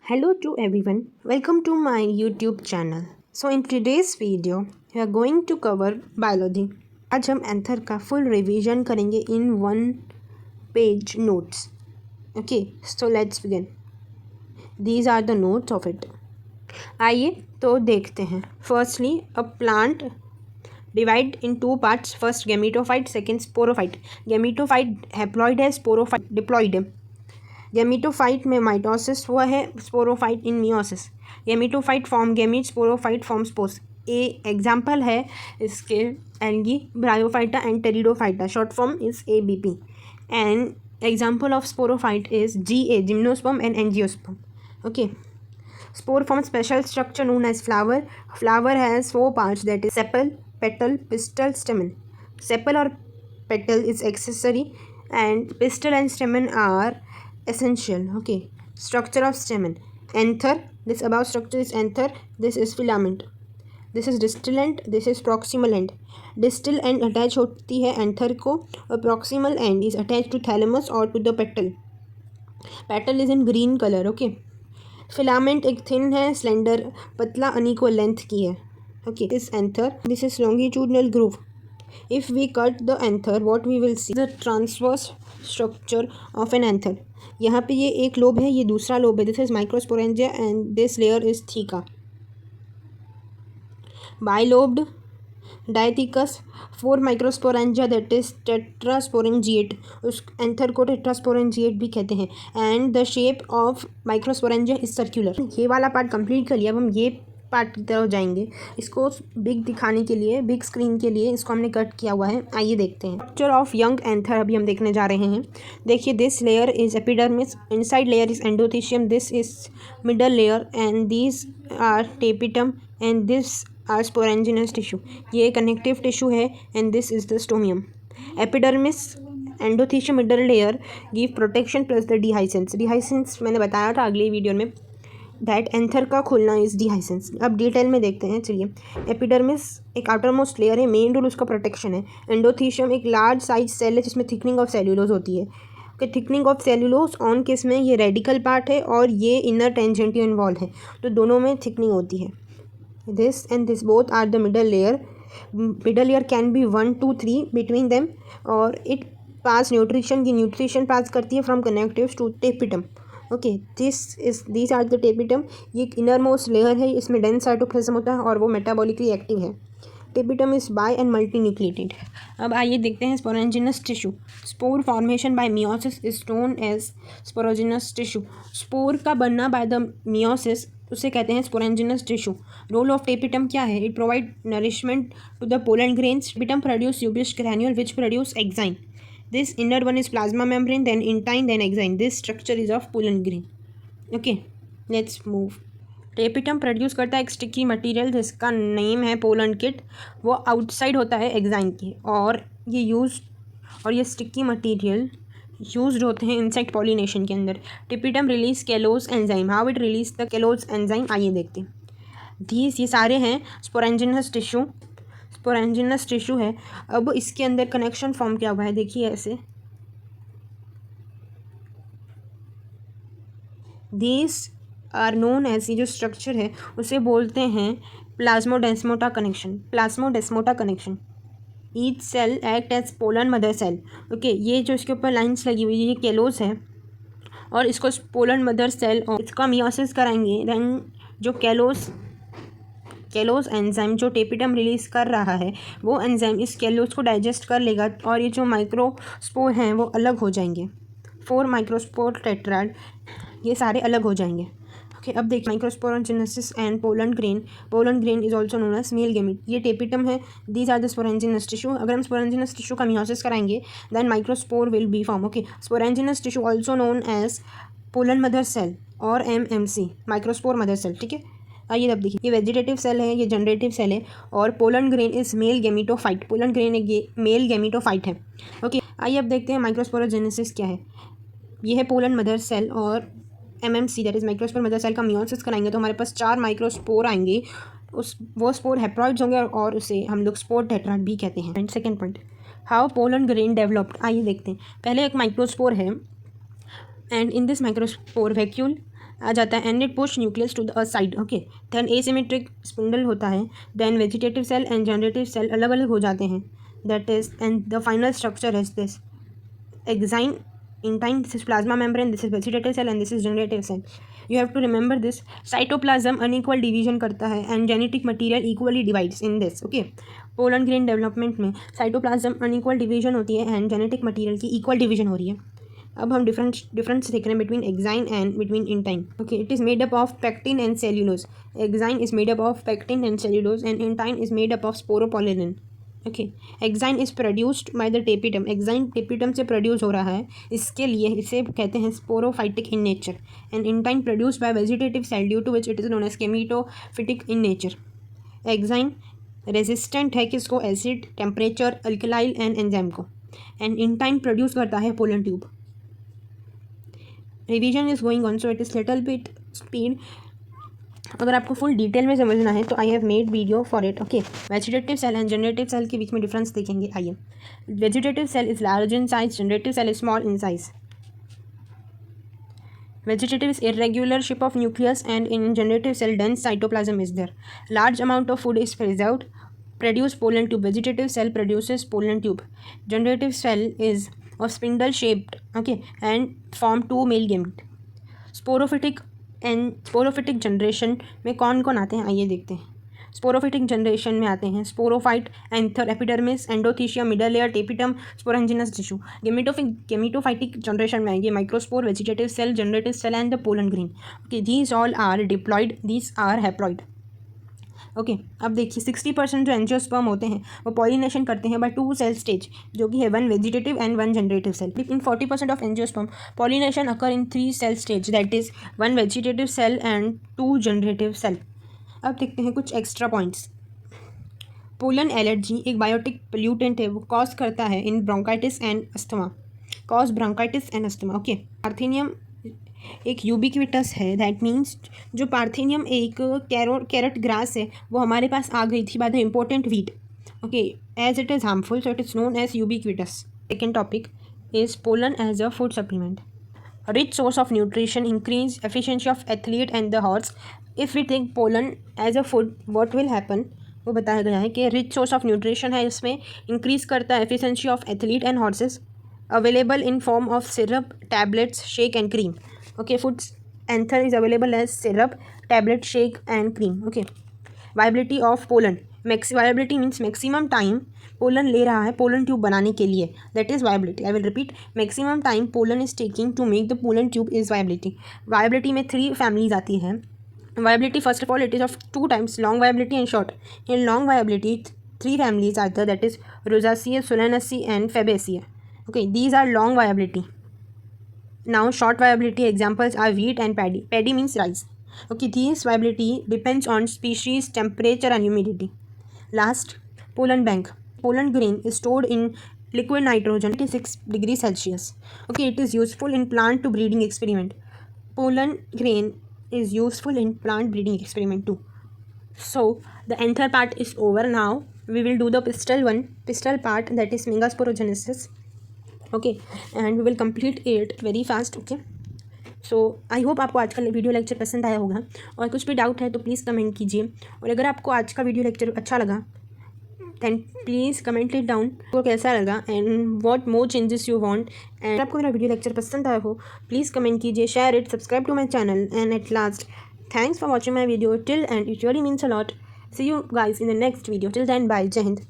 Hello to everyone, welcome to my YouTube channel. So in today's video, we are going to cover biology. आज हम anther का full revision करेंगे इन 1 page notes. Okay, so let's begin. These are the notes of it. आइए तो देखते हैं. Firstly, a plant divide in 2 parts. First gametophyte, second sporophyte. Gametophyte haploid है, sporophyte diploid है. गेमिटोफाइट में माइटोसिस हुआ है, sporophyte in meiosis. Gametophyte form gamete, sporophyte form spores. A example है इसके algae, bryophyta and pteridophyta. Short form is ABP. And example of sporophyte is GA, gymnosperm and angiosperm. Okay. Spore forms special structure known as flower. Flower has 4 parts, that is sepal, petal, pistil, stamen. Sepal or petal is accessory and pistil and stamen are essential. Okay. Structure of stamen. Anther. This above structure is anther. This is filament. This is distal end. This is proximal end. Distal end attach होती है anther को और proximal end is attached to thalamus or to the petal. Petal is in green color. Okay. Filament एक thin है, slender, पतला, unequal length की है. Okay. This anther, this is longitudinal groove. If we cut the anther what we will see the transverse structure of an anther. यहाँ पे ये एक lobe है, ये दूसरा लोब है. This is microsporangia and this layer is theca. Bilobed dithecous, 4 microsporangia, that is tetrasporangiate. उस anther को टेट्रास्पोरेंजिएट भी कहते हैं. And the shape of microsporangia is circular. ये वाला पार्ट कंप्लीट कर लिया. अब हम ये पार्ट की तरफ जाएंगे. इसको बिग दिखाने के लिए, बिग स्क्रीन के लिए इसको हमने कट किया हुआ है. आइए देखते हैं. स्ट्रक्चर ऑफ यंग एंथर अभी हम देखने जा रहे हैं. देखिए, this layer is epidermis, inside layer is endothecium, this is middle layer and this are tapetum and this are sporogenous tissue. ये कनेक्टिव टिश्यू है and this is the stomium. Epidermis, endothecium, middle layer give protection plus the dehiscence. Dehiscence मैंने बताया था अगले video में, that anther का खुलना is डिहाइसेंस. अब detail में देखते हैं. चलिए. एपिडर्मिस एक आउटरमोस्ट लेयर है, मेन रोल उसका प्रोटेक्शन है. एंडोथीशियम एक लार्ज साइज सेल है जिसमें थिकनिंग ऑफ सेल्यूलोज होती है. कि थिकनिंग ऑफ सेल्यूलोज ऑन किस में, ये रेडिकल पार्ट है और ये इनर टेंजेंटियल वॉल है, तो दोनों में थिकनिंग होती है. This and this both are the middle layer. Middle layer can be 1, 2, 3 between them, और it pass nutrition, की nutrition pass करती है from connectives to tapetum. Okay, these are the tapetum. ये एक innermost layer है, इसमें dense cytoplasm होता है और वो metabolically active है. Tapetum is bi and multinucleated. अब आइए देखते हैं sporongenous tissue. Spore formation by meiosis is known as sporogenous tissue. Spore का बनना by the meiosis उसे कहते हैं sporogenous tissue. Role of tapetum क्या है? It provide nourishment to the pollen grains. Tapetum produce ubisch granule which produce exine. This inner one is plasma membrane, then intine, then exine. This structure is of pollen grain. Okay, let's move. Tapetum produce करता है एक sticky material जिसका name है pollen kit. वो outside होता है exine के, और ये स्टिकी मटेरियल यूज्ड होते हैं इंसेक्ट पॉलिनेशन के अंदर. Tapetum release callase enzyme. How it release the callase enzyme, आइए देखते हैं. ये सारे हैं स्पोरेंजिनस टिश्यू. स्पोरेंजिनस टिश्यू है. अब इसके अंदर कनेक्शन फॉर्म किया हुआ है, देखिए ऐसे. दीज आर नोन एज, ये जो स्ट्रक्चर है उसे बोलते हैं plasmodesmata connection. Plasmodesmata connection. Each cell act as pollen mother cell. Okay, ये जो इसके ऊपर लाइंस लगी हुई है ये केलोस है और इसको पोलन मदर सेल, और इसका मियोसिस कराएंगे. देन जो केलोस एंजाइम जो टेपिटम रिलीज कर रहा है वो एंजाइम इस केलोस को डाइजेस्ट कर लेगा और ये जो माइक्रोस्पोर हैं वो अलग हो जाएंगे. 4 माइक्रोस्पोर टेट्राड, ये सारे अलग हो जाएंगे. ओके, अब देखिए microsporogenesis and pollen grain. Pollen grain is also known as male gamete. ये टेपिटम है. These are the sporogenous tissue. अगर हम स्पोरेंजिनस टिश्यू का मियोसिस कराएंगे then microspore will be form. Okay, sporogenous tissue also known as pollen mother cell और MMC, microspore mother cell. ठीक है. आइए अब देखिए, ये वेजिटेटिव सेल है, ये जनरेटिव सेल है, और pollen grain is male gametophyte. Pollen grain एक मेल गेमिटोफाइट है. ओके, आइए अब देखते हैं माइक्रोस्पोरोजेनेसिस क्या है. ये है पोलन मदर सेल और MMC, that is microspore mother cell का मियोसिस कराएंगे तो हमारे पास 4 माइक्रोस्पोर आएंगे. वो स्पोर हेप्लॉइड्स होंगे और उसे हम लोग स्पोर टेट्राड भी कहते हैं. And second point, how pollen grain developed. आइए देखते हैं. पहले एक माइक्रोस्पोर है and in this microspore vacuole आ जाता है and it push nucleus to the side. Okay, then asymmetric spindle होता है. Then vegetative cell and generative cell अलग अलग हो जाते हैं. That is and the final structure is this exine intine. This is plasma membrane, this is vegetative cell and this is generative cell. You have to remember this. Cytoplasm unequal division करता है and genetic material equally divides in this. Okay, pollen grain development में cytoplasm unequal division होती है and genetic material की equal division हो रही है. अब हम difference देख रहे हैं between exine and between intine. Okay, it is made up of pectin and cellulose. Exine is made up of pectin and cellulose and intine is made up of sporopollenin. Okay, exine is produced by the tapetum. Exine tapetum से produce हो रहा है, इसके लिए इसे कहते हैं sporophytic in nature. And intine produced by vegetative cell due to which it is known as gametophytic in nature. Exine resistant है किसको? एसिड, टेम्परेचर, अल्कलाइल एंड एंजाइम को. एंड इंटाइन प्रोड्यूस करता है pollen tube. Revision is going on so it is little bit speed. अगर आपको full detail में समझना है तो I have made video for it. Okay, vegetative cell and generative cell के बीच में डिफरेंस देखेंगे. आइए, vegetative cell is large in size, generative cell is small in size. Vegetative is irregular shape of nucleus and in generative cell dense cytoplasm is there. Large amount of food is preserved. Produce pollen tube. Vegetative cell produces pollen tube. Generative cell is of spindle shaped, okay, and form two male gamete. Sporophytic and sporophytic generation में कौन कौन आते हैं आइए देखते हैं. Sporophytic generation में आते हैं sporophyte, anther, epidermis, endothecium, middle layer, tapetum, sporogenous tissue. Gametophytic generation में आएंगे microspore, vegetative cell, generative cell and the pollen grain. Okay, these all are diploid, these are haploid. Okay, अब देखिए 60% जो angiosperm होते हैं वो पॉलिनेशन करते हैं बाय 2 सेल स्टेज, जो कि है 1 vegetative and 1 generative cell. In 40% of angiosperm pollination occur in 3 cell stage, that is 1 vegetative cell and 2 generative cell. अब देखते हैं कुछ एक्स्ट्रा पॉइंट्स. पोलन एलर्जी एक बायोटिक पोल्यूटेंट है, वो कॉज करता है in bronchitis and asthma. Cause bronchitis and asthma. Okay, parthenium एक यूबिक्विटस है. दैट मीन्स जो पार्थेनियम एक कैरेट ग्रास है वो हमारे पास आ गई थी by the important wheat. Okay, as it is harmful so it is known as ubiquitous. Second topic is pollen as a food supplement. Rich source of nutrition, increase efficiency of athlete and the horse. If we take pollen as a food what will happen, वो बताया गया है कि rich source of nutrition है, इसमें increase करता है efficiency of athlete and horses. Available in form of syrup, tablets, shake and cream. Okay, food anther is available as syrup, tablet, shake and cream. Okay, viability of pollen. Viability means maximum time pollen ले रहा है pollen tube बनाने के लिए, that is viability. I will repeat, maximum time pollen is taking to make the pollen tube is viability. Viability में 3 families आती हैं. Viability first of all it is of 2 types, long viability and short. In long viability 3 families are there, that is Rosaceae, Solanaceae and Fabaceae. Okay, these are long viability. Now short viability examples are wheat and paddy. Paddy means rice. Okay, this viability depends on species, temperature and humidity. Last, pollen bank. Pollen grain is stored in liquid nitrogen 86 degrees Celsius. Okay, it is useful in plant to breeding experiment. Pollen grain is useful in plant breeding experiment too. So the anther part is over. Now we will do the pistil part, that is megasporogenesis. Okay, and we will complete it very fast. Okay, so I hope आपको आज का video lecture पसंद आया होगा, और कुछ भी doubt है तो प्लीज़ कमेंट कीजिए. और अगर आपको आज का वीडियो लेक्चर अच्छा लगा then please comment it down आपको कैसा लगा and what more changes you want. And आपको मेरा वीडियो लेक्चर पसंद आया हो प्लीज़ कमेंट कीजिए, share it, subscribe to my channel. And at last, thanks for watching my video till end it really means a lot. See you guys in the next video. Till then, bye. Jai Hind.